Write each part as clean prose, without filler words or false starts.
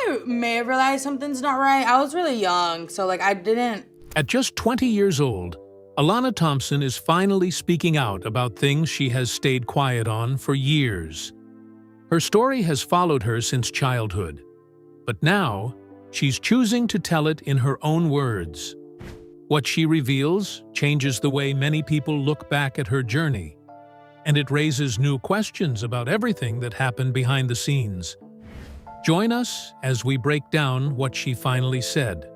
I may have realized something's not right. I was really young, so like I didn't. At just 20 years old, Alana Thompson is finally speaking out about things she has stayed quiet on for years. Her story has followed her since childhood, but now she's choosing to tell it in her own words. What she reveals changes the way many people look back at her journey, and it raises new questions about everything that happened behind the scenes. Join us as we break down what she finally said,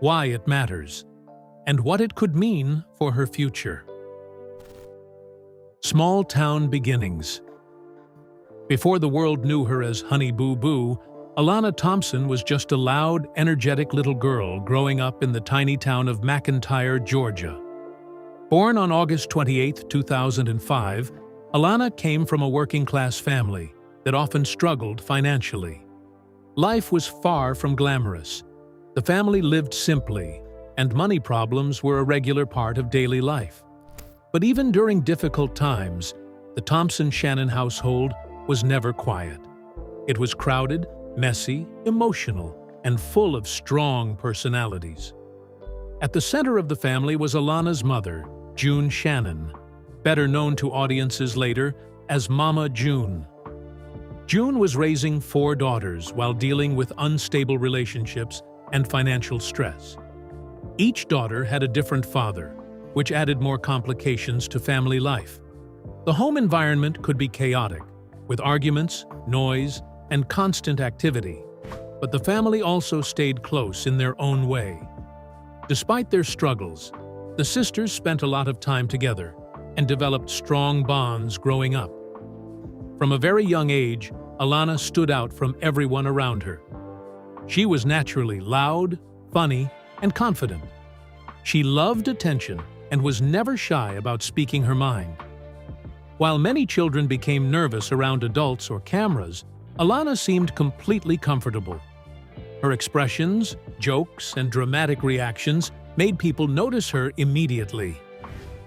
why it matters, and what it could mean for her future. Small town beginnings. Before the world knew her as Honey Boo Boo, Alana Thompson was just a loud, energetic little girl growing up in the tiny town of McIntyre, Georgia. Born on August 28, 2005, Alana came from a working-class family that often struggled financially. Life was far from glamorous. The family lived simply, and money problems were a regular part of daily life. But even during difficult times, the Thompson-Shannon household was never quiet. It was crowded, messy, emotional, and full of strong personalities. At the center of the family was Alana's mother, June Shannon, better known to audiences later as Mama June. June was raising 4 daughters while dealing with unstable relationships and financial stress. Each daughter had a different father, which added more complications to family life. The home environment could be chaotic, with arguments, noise, and constant activity, but the family also stayed close in their own way. Despite their struggles, the sisters spent a lot of time together and developed strong bonds growing up. From a very young age, Alana stood out from everyone around her. She was naturally loud, funny, and confident. She loved attention and was never shy about speaking her mind. While many children became nervous around adults or cameras, Alana seemed completely comfortable. Her expressions, jokes, and dramatic reactions made people notice her immediately.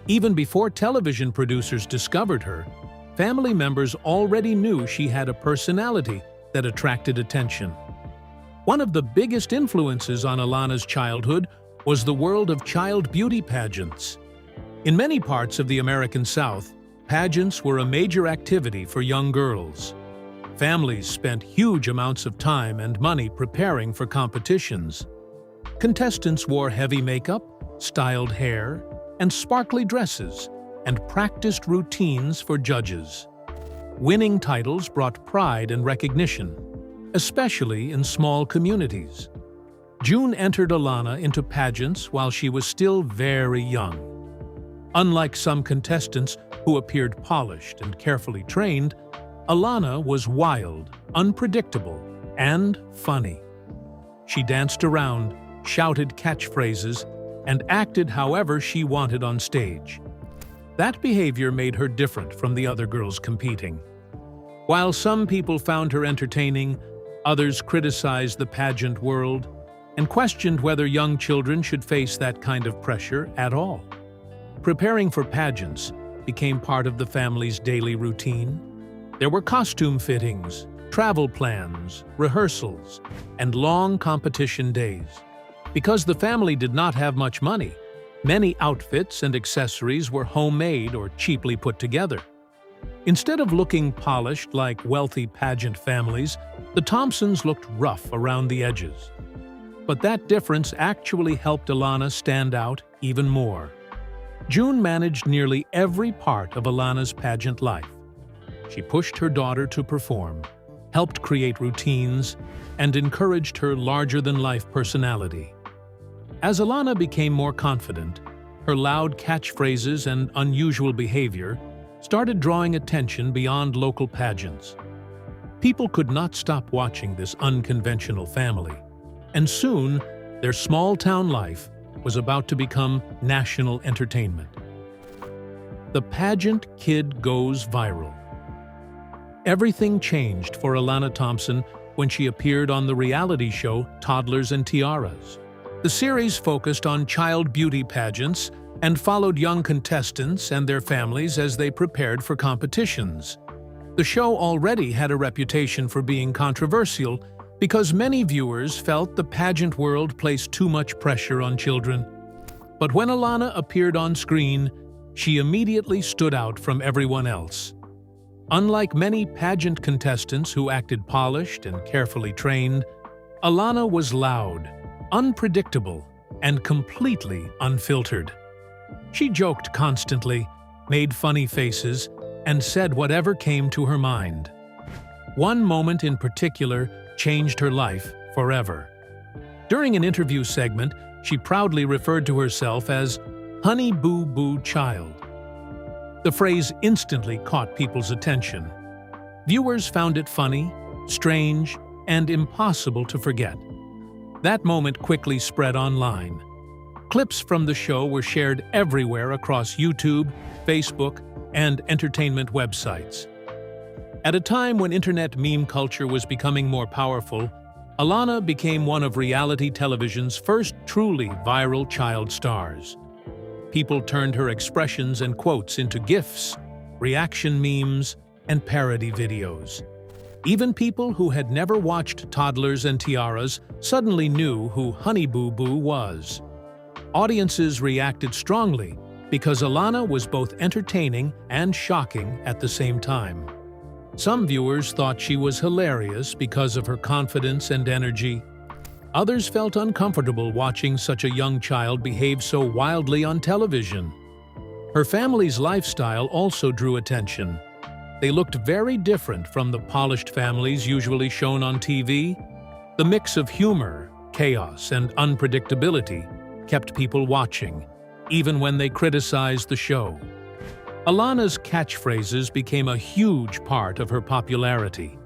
Even before television producers discovered her, family members already knew she had a personality that attracted attention. One of the biggest influences on Alana's childhood was the world of child beauty pageants. In many parts of the American South, pageants were a major activity for young girls. Families spent huge amounts of time and money preparing for competitions. Contestants wore heavy makeup, styled hair, and sparkly dresses, and practiced routines for judges. Winning titles brought pride and recognition, especially in small communities. June entered Alana into pageants while she was still very young. Unlike some contestants who appeared polished and carefully trained, Alana was wild, unpredictable, and funny. She danced around, shouted catchphrases, and acted however she wanted on stage. That behavior made her different from the other girls competing. While some people found her entertaining, others criticized the pageant world and questioned whether young children should face that kind of pressure at all. Preparing for pageants became part of the family's daily routine. There were costume fittings, travel plans, rehearsals, and long competition days. Because the family did not have much money, many outfits and accessories were homemade or cheaply put together. Instead of looking polished like wealthy pageant families, the Thompsons looked rough around the edges. But that difference actually helped Alana stand out even more. June managed nearly every part of Alana's pageant life. She pushed her daughter to perform, helped create routines, and encouraged her larger-than-life personality. As Alana became more confident, her loud catchphrases and unusual behavior started drawing attention beyond local pageants. People could not stop watching this unconventional family, and soon their small-town life was about to become national entertainment. The pageant kid goes viral. Everything changed for Alana Thompson when she appeared on the reality show Toddlers and Tiaras. The series focused on child beauty pageants and followed young contestants and their families as they prepared for competitions. The show already had a reputation for being controversial, because many viewers felt the pageant world placed too much pressure on children. But when Alana appeared on screen, she immediately stood out from everyone else. Unlike many pageant contestants who acted polished and carefully trained, Alana was loud, unpredictable, and completely unfiltered. She joked constantly, made funny faces, and said whatever came to her mind. One moment in particular changed her life forever. During an interview segment, she proudly referred to herself as Honey Boo Boo Child. The phrase instantly caught people's attention. Viewers found it funny, strange, and impossible to forget. That moment quickly spread online. Clips from the show were shared everywhere across YouTube, Facebook, and entertainment websites. At a time when internet meme culture was becoming more powerful, Alana became one of reality television's first truly viral child stars. People turned her expressions and quotes into GIFs, reaction memes, and parody videos. Even people who had never watched Toddlers and Tiaras suddenly knew who Honey Boo Boo was. Audiences reacted strongly because Alana was both entertaining and shocking at the same time. Some viewers thought she was hilarious because of her confidence and energy. Others felt uncomfortable watching such a young child behave so wildly on television. Her family's lifestyle also drew attention. They looked very different from the polished families usually shown on TV. The mix of humor, chaos, and unpredictability kept people watching, even when they criticized the show. Alana's catchphrases became a huge part of her popularity.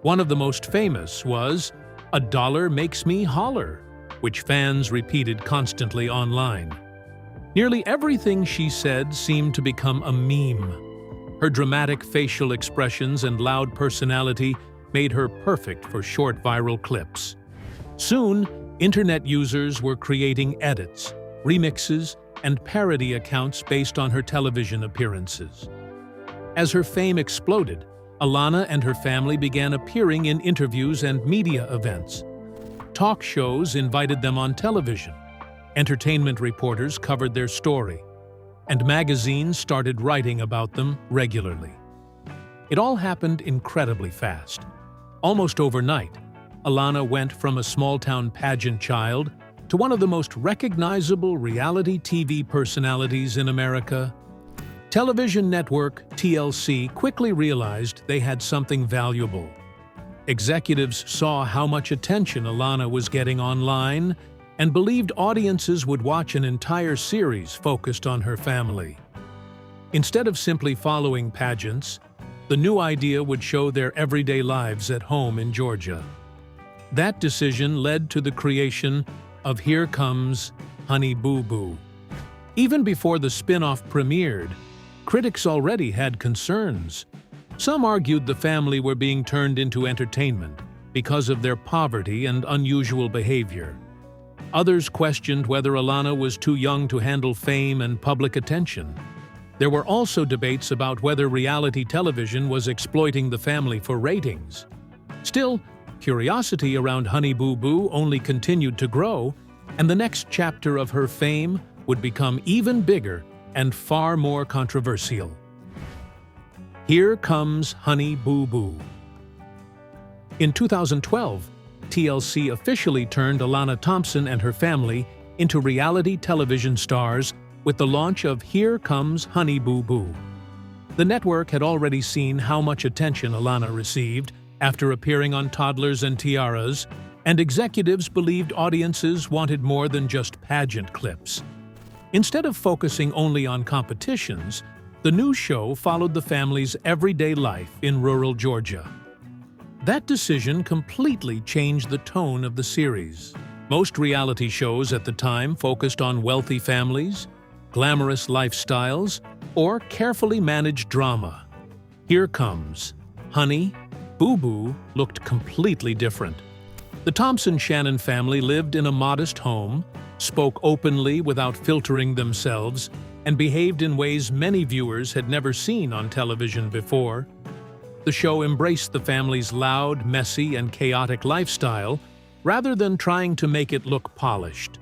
One of the most famous was, "A dollar makes me holler," which fans repeated constantly online. Nearly everything she said seemed to become a meme. Her dramatic facial expressions and loud personality made her perfect for short viral clips. Soon, internet users were creating edits, remixes, and parody accounts based on her television appearances. As her fame exploded, Alana and her family began appearing in interviews and media events. Talk shows invited them on television. Entertainment reporters covered their story, and magazines started writing about them regularly. It all happened incredibly fast. Almost overnight, Alana went from a small-town pageant child to one of the most recognizable reality TV personalities in America. Television network TLC quickly realized they had something valuable. Executives saw how much attention Alana was getting online and believed audiences would watch an entire series focused on her family. Instead of simply following pageants, the new idea would show their everyday lives at home in Georgia. That decision led to the creation of Here Comes Honey Boo Boo. Even before the spin-off premiered, critics already had concerns. Some argued the family were being turned into entertainment because of their poverty and unusual behavior. Others questioned whether Alana was too young to handle fame and public attention. There were also debates about whether reality television was exploiting the family for ratings. Still, curiosity around Honey Boo Boo only continued to grow, and the next chapter of her fame would become even bigger and far more controversial. Here Comes Honey Boo Boo. In 2012, TLC officially turned Alana Thompson and her family into reality television stars with the launch of Here Comes Honey Boo Boo. The network had already seen how much attention Alana received after appearing on Toddlers and Tiaras, and executives believed audiences wanted more than just pageant clips. Instead of focusing only on competitions, the new show followed the family's everyday life in rural Georgia. That decision completely changed the tone of the series. Most reality shows at the time focused on wealthy families, glamorous lifestyles, or carefully managed drama. Here Comes Honey Boo Boo looked completely different. The Thompson-Shannon family lived in a modest home, spoke openly without filtering themselves, and behaved in ways many viewers had never seen on television before. The show embraced the family's loud, messy, and chaotic lifestyle rather than trying to make it look polished.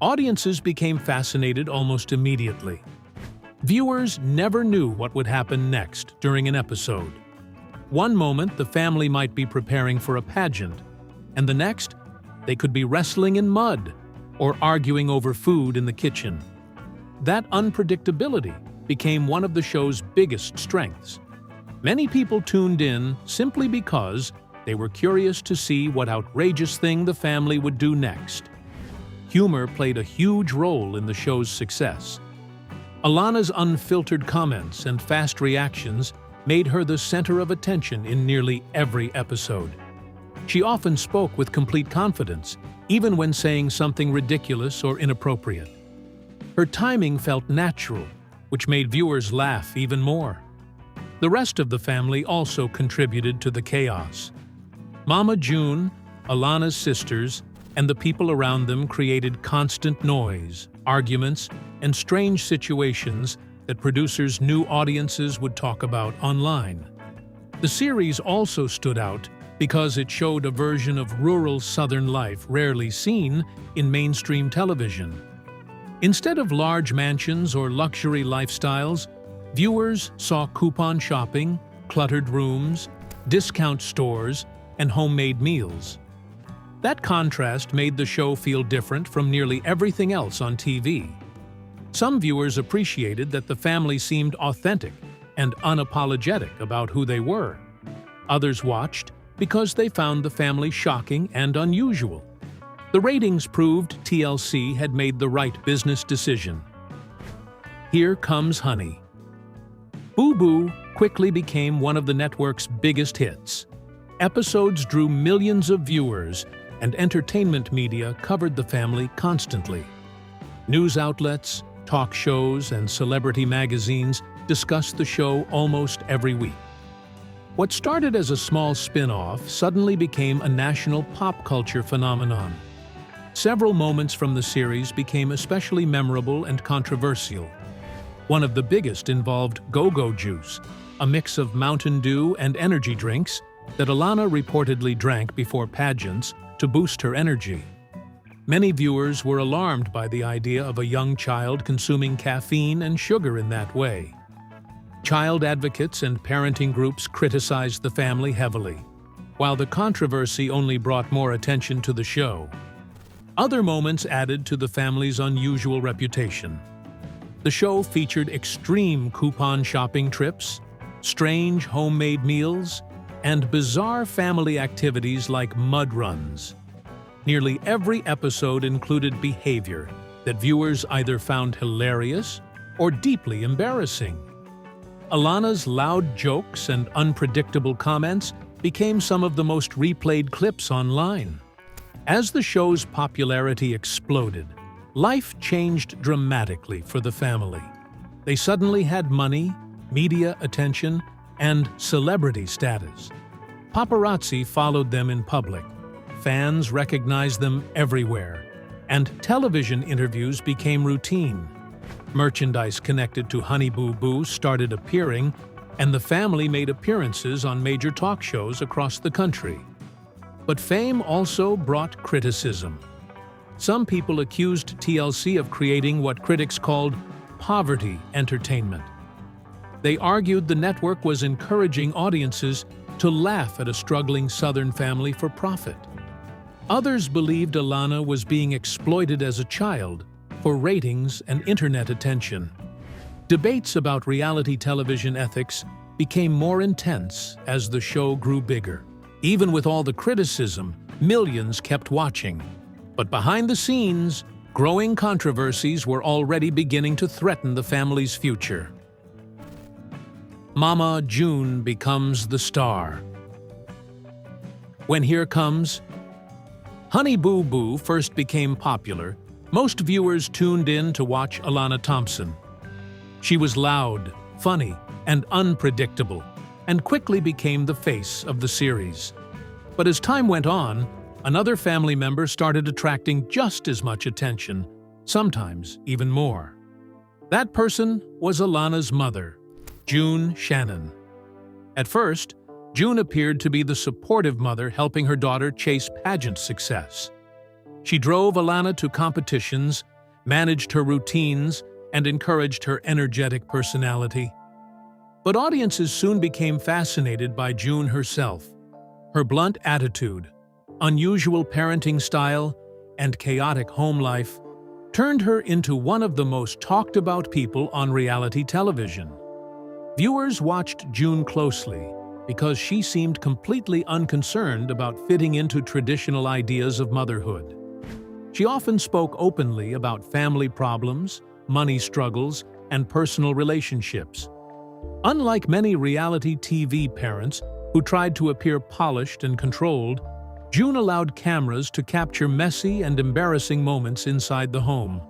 Audiences became fascinated almost immediately. Viewers never knew what would happen next during an episode. One moment, the family might be preparing for a pageant, and the next, they could be wrestling in mud or arguing over food in the kitchen. That unpredictability became one of the show's biggest strengths. Many people tuned in simply because they were curious to see what outrageous thing the family would do next. Humor played a huge role in the show's success. Alana's unfiltered comments and fast reactions made her the center of attention in nearly every episode. She often spoke with complete confidence, even when saying something ridiculous or inappropriate. Her timing felt natural, which made viewers laugh even more. The rest of the family also contributed to the chaos. Mama June, Alana's sisters, and the people around them created constant noise, arguments, and strange situations that producers knew audiences would talk about online. The series also stood out because it showed a version of rural Southern life rarely seen in mainstream television. Instead of large mansions or luxury lifestyles, viewers saw coupon shopping, cluttered rooms, discount stores, and homemade meals. That contrast made the show feel different from nearly everything else on TV. Some viewers appreciated that the family seemed authentic and unapologetic about who they were. Others watched because they found the family shocking and unusual. The ratings proved TLC had made the right business decision. Here Comes Honey. Boo Boo quickly became one of the network's biggest hits. Episodes drew millions of viewers, and entertainment media covered the family constantly. News outlets, talk shows, and celebrity magazines discussed the show almost every week. What started as a small spin-off suddenly became a national pop culture phenomenon. Several moments from the series became especially memorable and controversial. One of the biggest involved Go-Go Juice, a mix of Mountain Dew and energy drinks that Alana reportedly drank before pageants to boost her energy. Many viewers were alarmed by the idea of a young child consuming caffeine and sugar in that way. Child advocates and parenting groups criticized the family heavily, while the controversy only brought more attention to the show. Other moments added to the family's unusual reputation. The show featured extreme coupon shopping trips, strange homemade meals, and bizarre family activities like mud runs. Nearly every episode included behavior that viewers either found hilarious or deeply embarrassing. Alana's loud jokes and unpredictable comments became some of the most replayed clips online. As the show's popularity exploded, life changed dramatically for the family. They suddenly had money, media attention, and celebrity status. Paparazzi followed them in public. Fans recognized them everywhere, and television interviews became routine. Merchandise connected to Honey Boo Boo started appearing, and the family made appearances on major talk shows across the country. But fame also brought criticism. Some people accused TLC of creating what critics called poverty entertainment. They argued the network was encouraging audiences to laugh at a struggling Southern family for profit. Others believed Alana was being exploited as a child for ratings and internet attention. Debates about reality television ethics became more intense as the show grew bigger. Even with all the criticism, millions kept watching. But behind the scenes, growing controversies were already beginning to threaten the family's future. Mama June becomes the star. When Here Comes Honey Boo Boo first became popular, most viewers tuned in to watch Alana Thompson. She was loud, funny, and unpredictable, and quickly became the face of the series. But as time went on, another family member started attracting just as much attention, sometimes even more. That person was Alana's mother, June Shannon. At first, June appeared to be the supportive mother helping her daughter chase pageant success. She drove Alana to competitions, managed her routines, and encouraged her energetic personality. But audiences soon became fascinated by June herself. Her blunt attitude, unusual parenting style, and chaotic home life turned her into one of the most talked-about people on reality television. Viewers watched June closely because she seemed completely unconcerned about fitting into traditional ideas of motherhood. She often spoke openly about family problems, money struggles, and personal relationships. Unlike many reality TV parents who tried to appear polished and controlled, June allowed cameras to capture messy and embarrassing moments inside the home.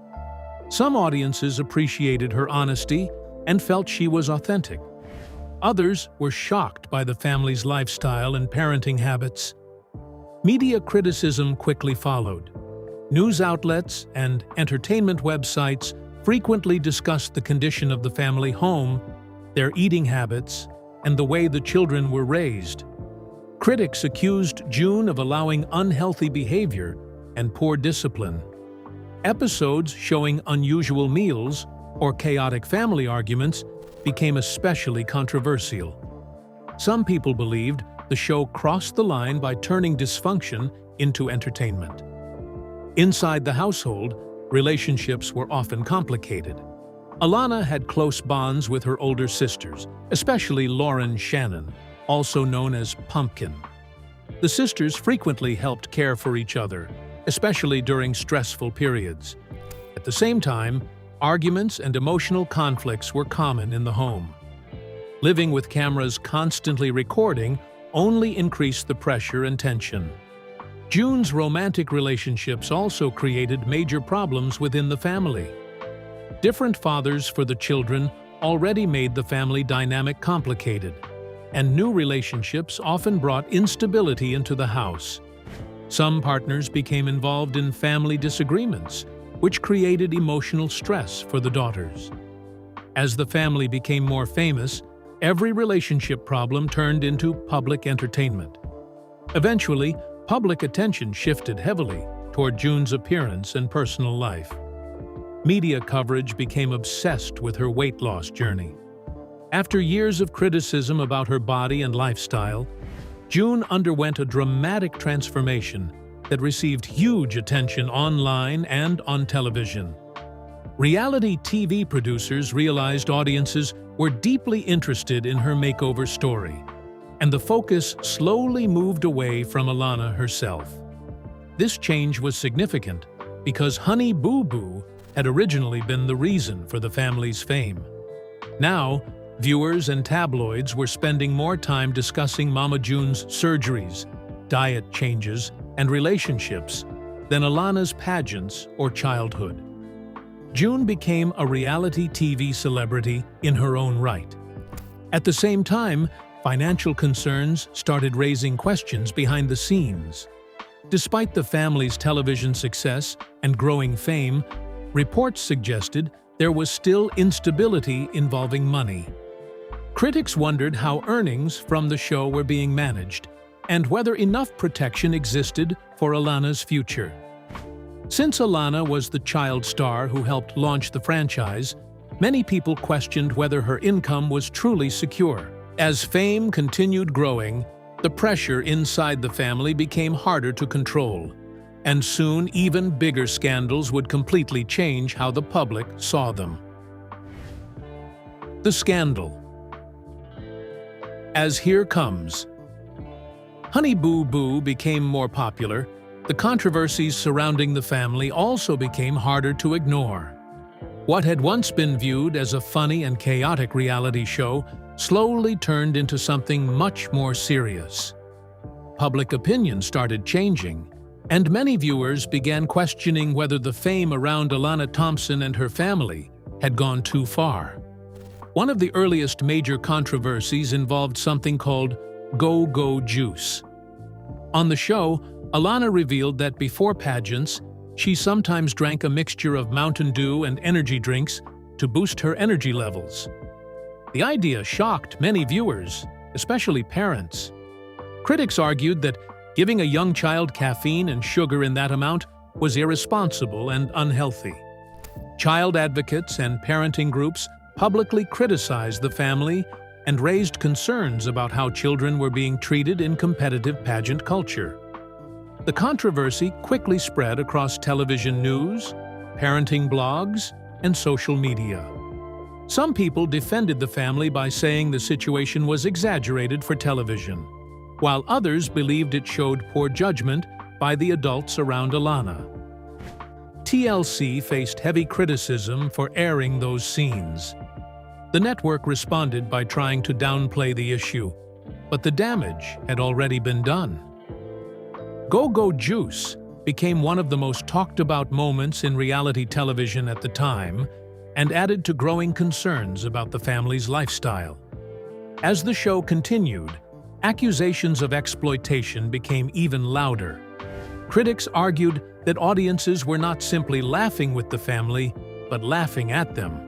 Some audiences appreciated her honesty and felt she was authentic. Others were shocked by the family's lifestyle and parenting habits. Media criticism quickly followed. News outlets and entertainment websites frequently discussed the condition of the family home, their eating habits, and the way the children were raised. Critics accused June of allowing unhealthy behavior and poor discipline. Episodes showing unusual meals or chaotic family arguments became especially controversial. Some people believed the show crossed the line by turning dysfunction into entertainment. Inside the household, relationships were often complicated. Alana had close bonds with her older sisters, especially Lauren Shannon, also known as Pumpkin. The sisters frequently helped care for each other, especially during stressful periods. At the same time, arguments and emotional conflicts were common in the home. Living with cameras constantly recording only increased the pressure and tension. June's romantic relationships also created major problems within the family. Different fathers for the children already made the family dynamic complicated, and new relationships often brought instability into the house. Some partners became involved in family disagreements, which created emotional stress for the daughters. As the family became more famous, every relationship problem turned into public entertainment. Eventually, public attention shifted heavily toward June's appearance and personal life. Media coverage became obsessed with her weight loss journey. After years of criticism about her body and lifestyle, June underwent a dramatic transformation that received huge attention online and on television. Reality TV producers realized audiences were deeply interested in her makeover story, and the focus slowly moved away from Alana herself. This change was significant because Honey Boo Boo had originally been the reason for the family's fame. Now, viewers and tabloids were spending more time discussing Mama June's surgeries, diet changes, and relationships than Alana's pageants or childhood. June became a reality TV celebrity in her own right. At the same time, financial concerns started raising questions behind the scenes. Despite the family's television success and growing fame, reports suggested there was still instability involving money. Critics wondered how earnings from the show were being managed and whether enough protection existed for Alana's future. Since Alana was the child star who helped launch the franchise, many people questioned whether her income was truly secure. As fame continued growing, the pressure inside the family became harder to control, and soon even bigger scandals would completely change how the public saw them. The scandal. As Here Comes. Honey Boo Boo became more popular. The controversies surrounding the family also became harder to ignore. What had once been viewed as a funny and chaotic reality show slowly turned into something much more serious. Public opinion started changing, and many viewers began questioning whether the fame around Alana Thompson and her family had gone too far. One of the earliest major controversies involved something called Go-Go Juice. On the show, Alana revealed that before pageants, she sometimes drank a mixture of Mountain Dew and energy drinks to boost her energy levels. The idea shocked many viewers, especially parents. Critics argued that giving a young child caffeine and sugar in that amount was irresponsible and unhealthy. Child advocates and parenting groups publicly criticized the family and raised concerns about how children were being treated in competitive pageant culture. The controversy quickly spread across television news, parenting blogs, and social media. Some people defended the family by saying the situation was exaggerated for television, while others believed it showed poor judgment by the adults around Alana. TLC faced heavy criticism for airing those scenes. The network responded by trying to downplay the issue, but the damage had already been done. Go-Go Juice became one of the most talked-about moments in reality television at the time and added to growing concerns about the family's lifestyle. As the show continued, accusations of exploitation became even louder. Critics argued that audiences were not simply laughing with the family, but laughing at them.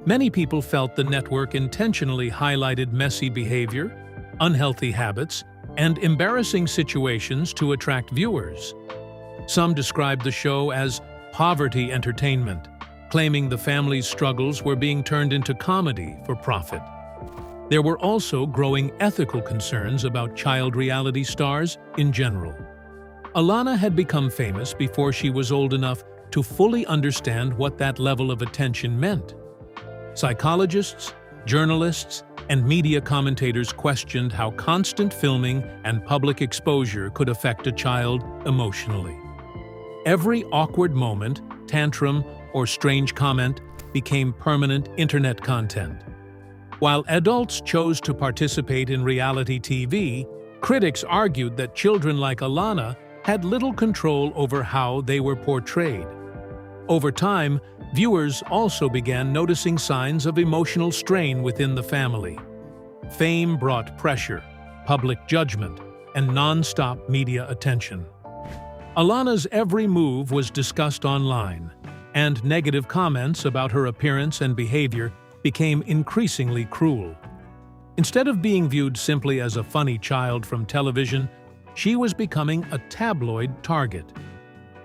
Many people felt the network intentionally highlighted messy behavior, unhealthy habits, and embarrassing situations to attract viewers. Some described the show as poverty entertainment, claiming the family's struggles were being turned into comedy for profit. There were also growing ethical concerns about child reality stars in general. Alana had become famous before she was old enough to fully understand what that level of attention meant. Psychologists, journalists, and media commentators questioned how constant filming and public exposure could affect a child emotionally. Every awkward moment, tantrum, or strange comment became permanent internet content. While adults chose to participate in reality TV, critics argued that children like Alana had little control over how they were portrayed. Over time, viewers also began noticing signs of emotional strain within the family. Fame brought pressure, public judgment, and non-stop media attention. Alana's every move was discussed online, and negative comments about her appearance and behavior became increasingly cruel. Instead of being viewed simply as a funny child from television, she was becoming a tabloid target.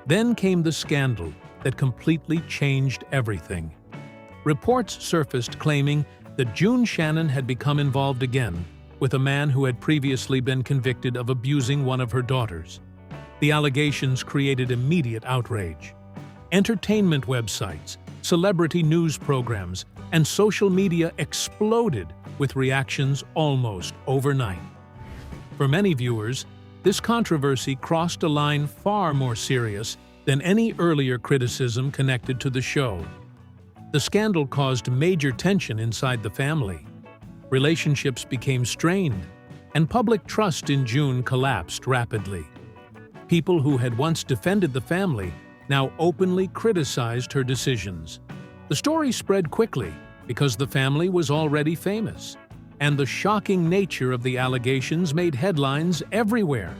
Then came the scandal that completely changed everything. Reports surfaced claiming that June Shannon had become involved again with a man who had previously been convicted of abusing one of her daughters. The allegations created immediate outrage. Entertainment websites, celebrity news programs, and social media exploded with reactions almost overnight. For many viewers, this controversy crossed a line far more serious than any earlier criticism connected to the show. The scandal caused major tension inside the family. Relationships became strained, and public trust in June collapsed rapidly. People who had once defended the family now openly criticized her decisions. The story spread quickly because the family was already famous, and the shocking nature of the allegations made headlines everywhere.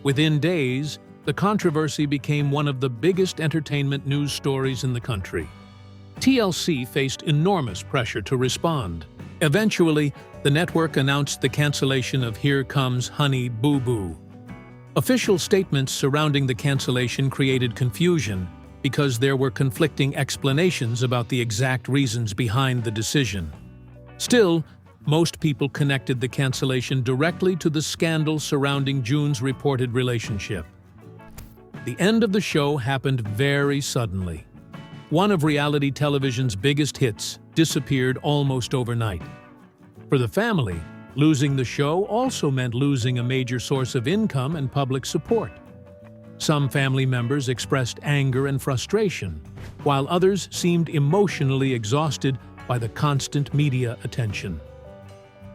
Within days, the controversy became one of the biggest entertainment news stories in the country. TLC faced enormous pressure to respond. Eventually, the network announced the cancellation of Here Comes Honey Boo Boo. Official statements surrounding the cancellation created confusion because there were conflicting explanations about the exact reasons behind the decision. Still, most people connected the cancellation directly to the scandal surrounding June's reported relationship. The end of the show happened very suddenly. One of reality television's biggest hits disappeared almost overnight. For the family, losing the show also meant losing a major source of income and public support. Some family members expressed anger and frustration, while others seemed emotionally exhausted by the constant media attention.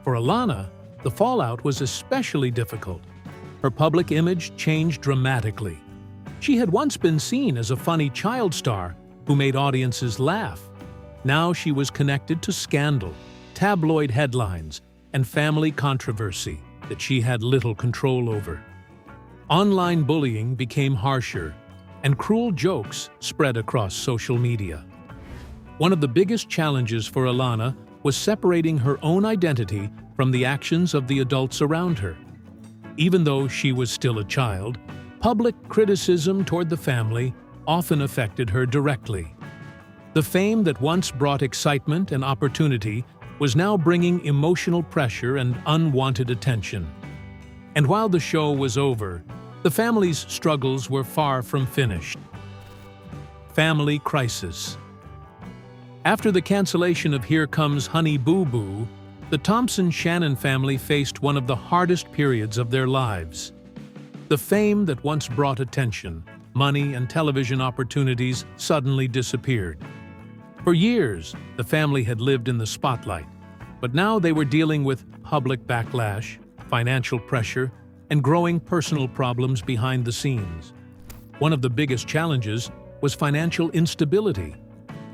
For Alana, the fallout was especially difficult. Her public image changed dramatically. She had once been seen as a funny child star who made audiences laugh. Now she was connected to scandal, tabloid headlines, and family controversy that she had little control over. Online bullying became harsher, and cruel jokes spread across social media. One of the biggest challenges for Alana was separating her own identity from the actions of the adults around her. Even though she was still a child, public criticism toward the family often affected her directly. The fame that once brought excitement and opportunity was now bringing emotional pressure and unwanted attention. And while the show was over, the family's struggles were far from finished. Family crisis. After the cancellation of Here Comes Honey Boo Boo, the Thompson-Shannon family faced one of the hardest periods of their lives. The fame that once brought attention, money, and television opportunities suddenly disappeared. For years, the family had lived in the spotlight, but now they were dealing with public backlash, financial pressure, and growing personal problems behind the scenes. One of the biggest challenges was financial instability.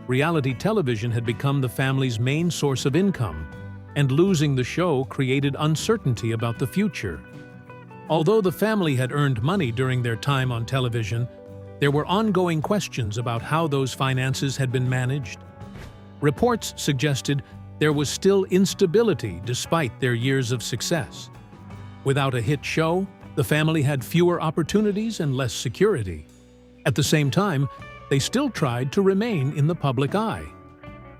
Reality television had become the family's main source of income, and losing the show created uncertainty about the future. Although the family had earned money during their time on television, there were ongoing questions about how those finances had been managed. Reports suggested there was still instability despite their years of success. Without a hit show, the family had fewer opportunities and less security. At the same time, they still tried to remain in the public eye.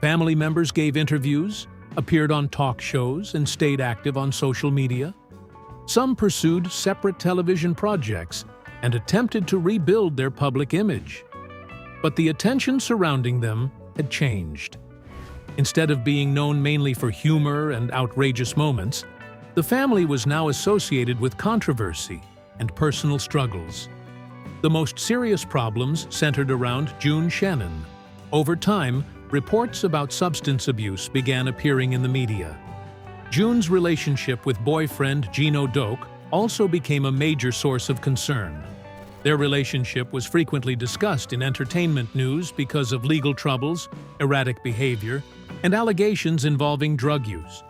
Family members gave interviews, appeared on talk shows, and stayed active on social media. Some pursued separate television projects and attempted to rebuild their public image. But the attention surrounding them had changed. Instead of being known mainly for humor and outrageous moments, the family was now associated with controversy and personal struggles. The most serious problems centered around June Shannon. Over time, reports about substance abuse began appearing in the media. June's relationship with boyfriend Gino Doak also became a major source of concern. Their relationship was frequently discussed in entertainment news because of legal troubles, erratic behavior, and allegations involving drug use.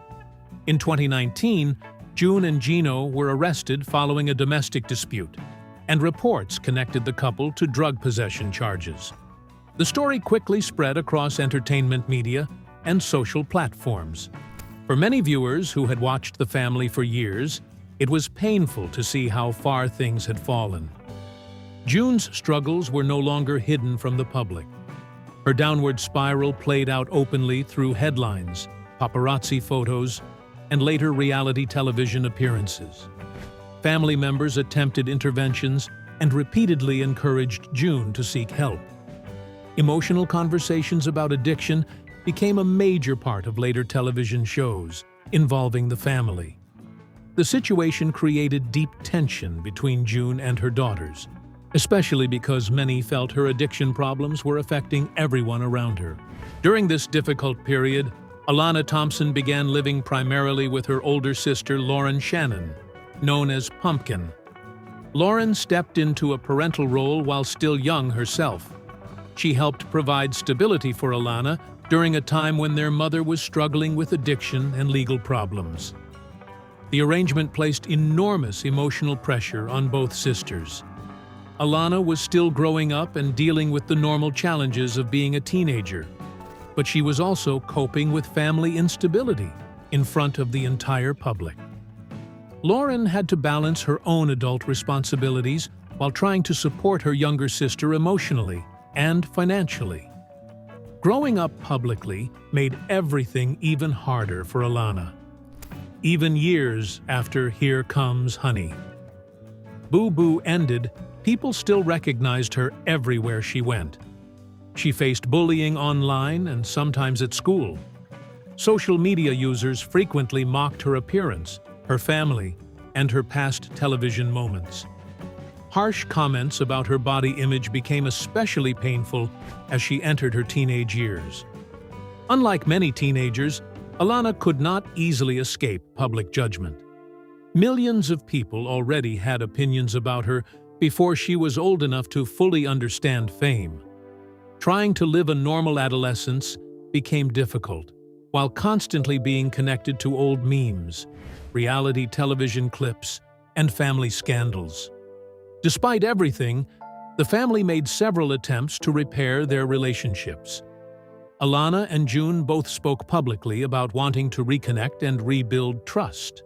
In 2019, June and Gino were arrested following a domestic dispute, and reports connected the couple to drug possession charges. The story quickly spread across entertainment media and social platforms. For many viewers who had watched the family for years, it was painful to see how far things had fallen. June's struggles were no longer hidden from the public. Her downward spiral played out openly through headlines, paparazzi photos, and later reality television appearances. Family members attempted interventions and repeatedly encouraged June to seek help. Emotional conversations about addiction became a major part of later television shows involving the family. The situation created deep tension between June and her daughters, especially because many felt her addiction problems were affecting everyone around her. During this difficult period, Alana Thompson began living primarily with her older sister Lauren Shannon, known as Pumpkin. Lauren stepped into a parental role while still young herself. She helped provide stability for Alana during a time when their mother was struggling with addiction and legal problems. The arrangement placed enormous emotional pressure on both sisters. Alana was still growing up and dealing with the normal challenges of being a teenager, but she was also coping with family instability in front of the entire public. Lauren had to balance her own adult responsibilities while trying to support her younger sister emotionally and financially. Growing up publicly made everything even harder for Alana, even years after Here Comes Honey Boo Boo ended. People still recognized her everywhere she went. She faced bullying online and sometimes at school. Social media users frequently mocked her appearance, her family, and her past television moments. Harsh comments about her body image became especially painful as she entered her teenage years. Unlike many teenagers, Alana could not easily escape public judgment. Millions of people already had opinions about her before she was old enough to fully understand fame. Trying to live a normal adolescence became difficult, while constantly being connected to old memes, reality television clips, and family scandals. Despite everything, the family made several attempts to repair their relationships. Alana and June both spoke publicly about wanting to reconnect and rebuild trust.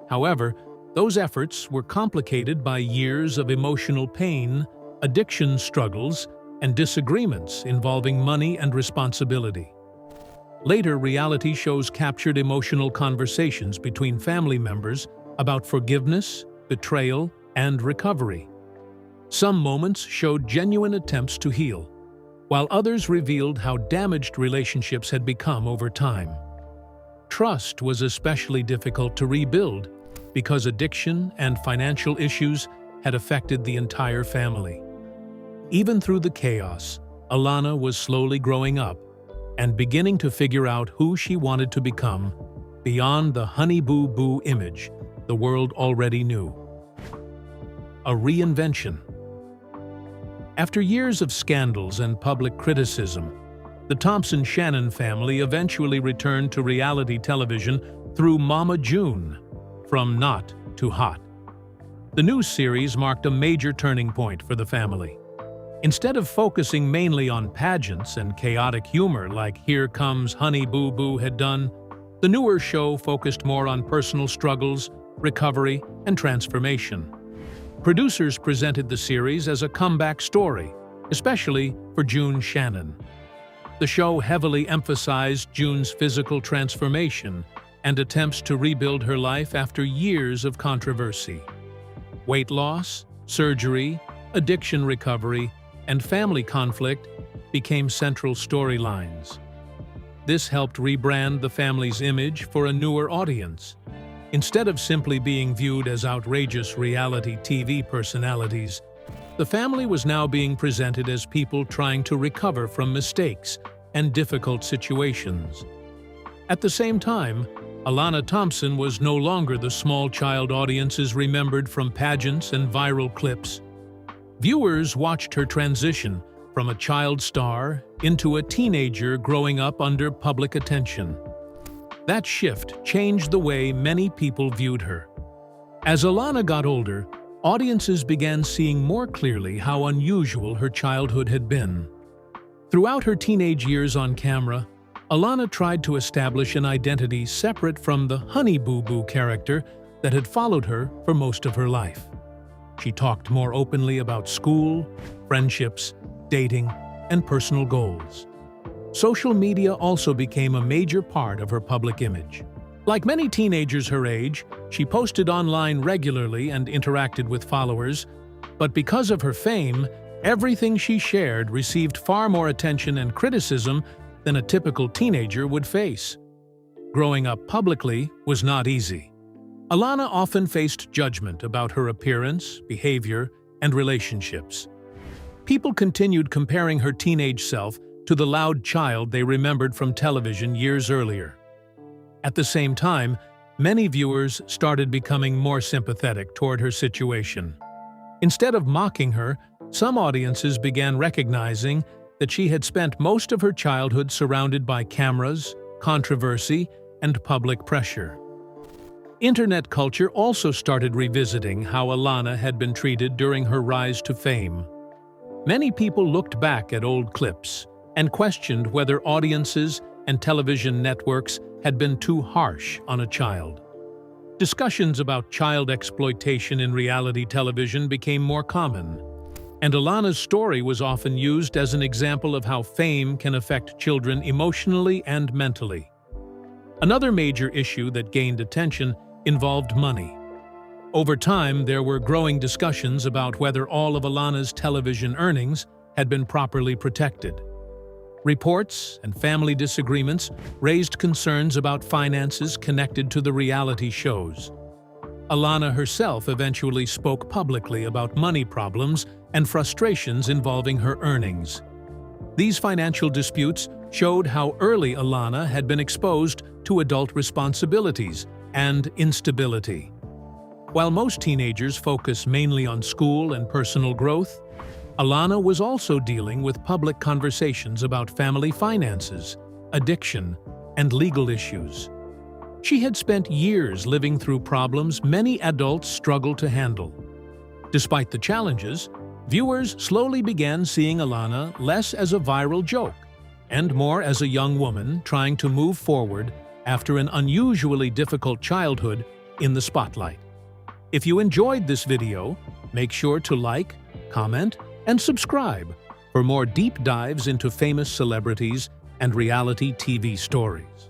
However, those efforts were complicated by years of emotional pain, addiction struggles, and disagreements involving money and responsibility. Later reality shows captured emotional conversations between family members about forgiveness, betrayal, and recovery. Some moments showed genuine attempts to heal, while others revealed how damaged relationships had become over time. Trust was especially difficult to rebuild because addiction and financial issues had affected the entire family. Even through the chaos, Alana was slowly growing up and beginning to figure out who she wanted to become beyond the Honey Boo Boo image the world already knew. A reinvention. After years of scandals and public criticism, the Thompson-Shannon family eventually returned to reality television through Mama June, From Not to Hot. The new series marked a major turning point for the family. Instead of focusing mainly on pageants and chaotic humor like Here Comes Honey Boo Boo had done, the newer show focused more on personal struggles, recovery, and transformation. Producers presented the series as a comeback story, especially for June Shannon. The show heavily emphasized June's physical transformation and attempts to rebuild her life after years of controversy. Weight loss, surgery, addiction recovery, and family conflict became central storylines. This helped rebrand the family's image for a newer audience. Instead of simply being viewed as outrageous reality TV personalities, the family was now being presented as people trying to recover from mistakes and difficult situations. At the same time, Alana Thompson was no longer the small child audiences remembered from pageants and viral clips. Viewers watched her transition from a child star into a teenager growing up under public attention. That shift changed the way many people viewed her. As Alana got older, audiences began seeing more clearly how unusual her childhood had been. Throughout her teenage years on camera, Alana tried to establish an identity separate from the Honey Boo Boo character that had followed her for most of her life. She talked more openly about school, friendships, dating, and personal goals. Social media also became a major part of her public image. Like many teenagers her age, she posted online regularly and interacted with followers, but because of her fame, everything she shared received far more attention and criticism than a typical teenager would face. Growing up publicly was not easy. Alana often faced judgment about her appearance, behavior, and relationships. People continued comparing her teenage self to the loud child they remembered from television years earlier. At the same time, many viewers started becoming more sympathetic toward her situation. Instead of mocking her, some audiences began recognizing that she had spent most of her childhood surrounded by cameras, controversy, and public pressure. Internet culture also started revisiting how Alana had been treated during her rise to fame. Many people looked back at old clips and questioned whether audiences and television networks had been too harsh on a child. Discussions about child exploitation in reality television became more common, and Alana's story was often used as an example of how fame can affect children emotionally and mentally. Another major issue that gained attention involved money. Over time, there were growing discussions about whether all of Alana's television earnings had been properly protected. Reports and family disagreements raised concerns about finances connected to the reality shows. Alana herself eventually spoke publicly about money problems and frustrations involving her earnings. These financial disputes showed how early Alana had been exposed to adult responsibilities and instability. While most teenagers focus mainly on school and personal growth, Alana was also dealing with public conversations about family finances, addiction, and legal issues. She had spent years living through problems many adults struggle to handle. Despite the challenges, viewers slowly began seeing Alana less as a viral joke and more as a young woman trying to move forward after an unusually difficult childhood in the spotlight. If you enjoyed this video, make sure to like, comment, and subscribe for more deep dives into famous celebrities and reality TV stories.